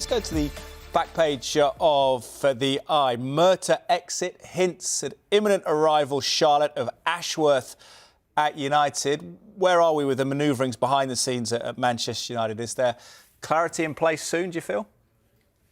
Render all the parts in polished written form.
go to the back page of the Eye. Murtough exit hints at imminent arrival, Charlotte, of Ashworth at United. Where are we with the manoeuvrings behind the scenes at Manchester United? Is there clarity in place soon, do you feel?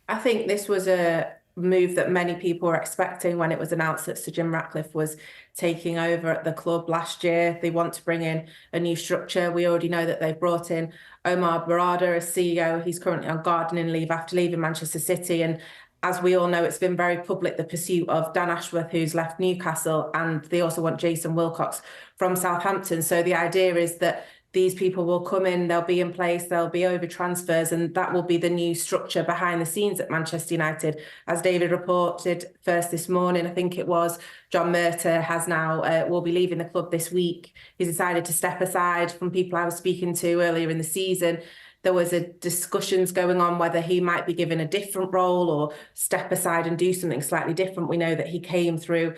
I think this was a move that many people were expecting when it was announced that Sir Jim Ratcliffe was taking over at the club last year. They want to bring in a new structure. We already know that they've brought in Omar Barada as CEO. He's currently on gardening leave after leaving Manchester City. And as we all know, it's been very public, the pursuit of Dan Ashworth, who's left Newcastle, and they also want Jason Wilcox from Southampton. So the idea is that these people will come in, they'll be in place, they'll be over transfers, and that will be the new structure behind the scenes at Manchester United. As David reported first this morning, I think it was, John Murtough has now, will be leaving the club this week. He's decided to step aside. From people I was speaking to earlier in the season, there was discussions going on whether he might be given a different role or step aside and do something slightly different. We know that he came through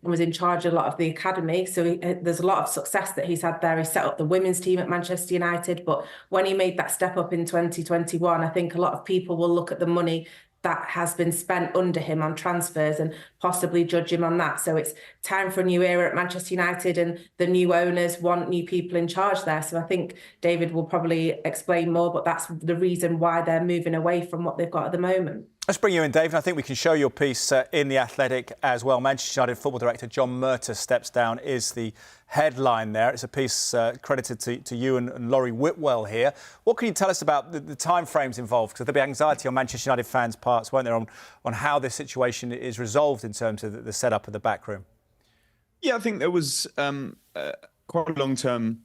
was in charge of a lot of the academy. So there's a lot of success that he's had there. He set up the women's team at Manchester United. But when he made that step up in 2021, I think a lot of people will look at the money that has been spent under him on transfers and possibly judge him on that. So it's time for a new era at Manchester United, and the new owners want new people in charge there. So I think David will probably explain more, but that's the reason why they're moving away from what they've got at the moment. Let's bring you in, Dave. And I think we can show your piece in The Athletic as well. Manchester United football director John Murtough steps down is the headline there. It's a piece credited to you and Laurie Whitwell here. What can you tell us about the timeframes involved? Because there'll be anxiety on Manchester United fans' parts, won't there, on how this situation is resolved in terms of the setup of the back room? Yeah, I think there was quite a long-term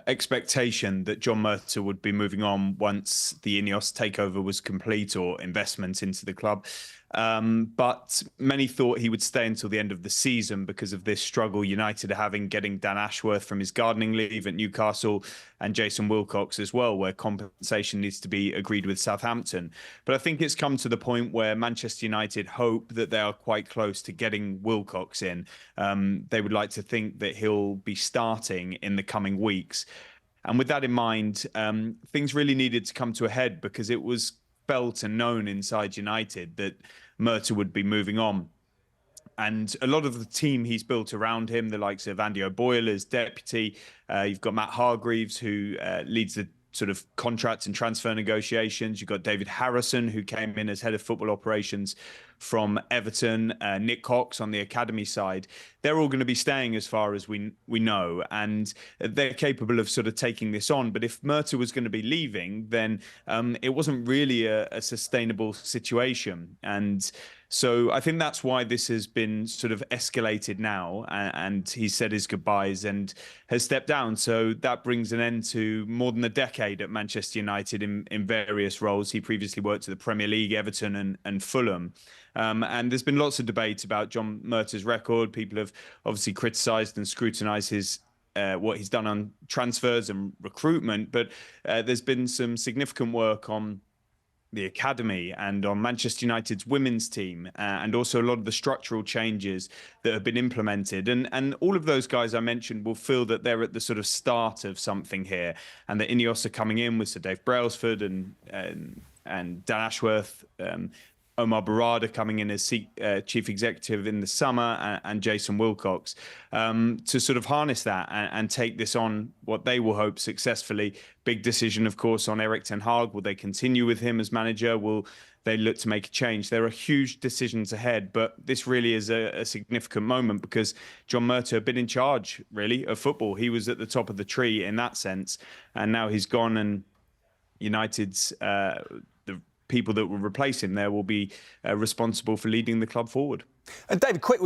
expectation that John Murtough would be moving on once the Ineos takeover was complete, or investment into the club. But many thought he would stay until the end of the season because of this struggle United are having getting Dan Ashworth from his gardening leave at Newcastle, and Jason Wilcox as well, where compensation needs to be agreed with Southampton. But I think it's come to the point where Manchester United hope that they are quite close to getting Wilcox in. They would like to think that he'll be starting in the coming weeks. And with that in mind, things really needed to come to a head, because it was felt and known inside United that Murtough would be moving on. And a lot of the team he's built around him, the likes of Andy O'Boyle as deputy, you've got Matt Hargreaves, who leads the sort of contract and transfer negotiations. You've got David Harrison, who came in as head of football operations from Everton, Nick Cox on the academy side. They're all going to be staying as far as we know, and they're capable of sort of taking this on. But if Murtough was going to be leaving, then it wasn't really a sustainable situation. And so I think that's why this has been sort of escalated now, and he said his goodbyes and has stepped down. So that brings an end to more than a decade at Manchester United in various roles. He previously worked at the Premier League, Everton and Fulham. And there's been lots of debate about John Murtough's record. People have obviously criticised and scrutinised his what he's done on transfers and recruitment, but there's been some significant work on the academy and on Manchester United's women's team, and also a lot of the structural changes that have been implemented. And all of those guys I mentioned will feel that they're at the sort of start of something here, and that Ineos are coming in with Sir Dave Brailsford and Dan Ashworth, Omar Barada coming in as chief executive in the summer, and Jason Wilcox, to sort of harness that and take this on, what they will hope successfully. Big decision, of course, on Erik ten Hag. Will they continue with him as manager? Will they look to make a change? There are huge decisions ahead, but this really is a significant moment, because John Murtough had been in charge, really, of football. He was at the top of the tree in that sense, and now he's gone, and United's people that will replace him there will be responsible for leading the club forward. And David, quick,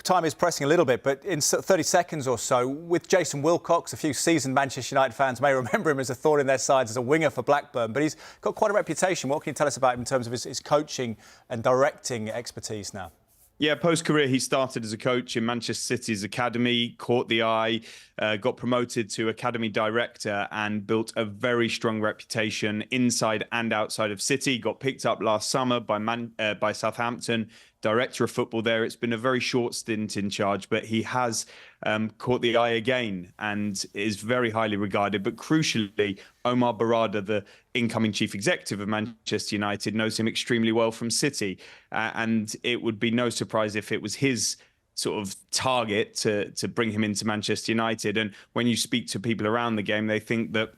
time is pressing a little bit, but in 30 seconds or so, with Jason Wilcox, a few seasoned Manchester United fans may remember him as a thorn in their sides as a winger for Blackburn, but he's got quite a reputation. What can you tell us about him in terms of his coaching and directing expertise now? Yeah, post-career, he started as a coach in Manchester City's academy, caught the eye, got promoted to academy director, and built a very strong reputation inside and outside of City. Got picked up last summer by Southampton, director of football there. It's been a very short stint in charge, but he has caught the eye again and is very highly regarded. But crucially, Omar Barada, the incoming chief executive of Manchester United, knows him extremely well from City. And it would be no surprise if it was his sort of target to bring him into Manchester United. And when you speak to people around the game, they think that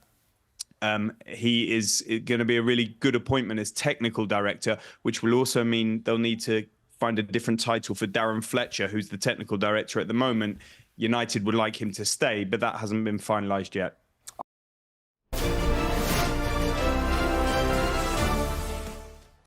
he is going to be a really good appointment as technical director, which will also mean they'll need to find a different title for Darren Fletcher, who's the technical director at the moment. United would like him to stay, but that hasn't been finalised yet.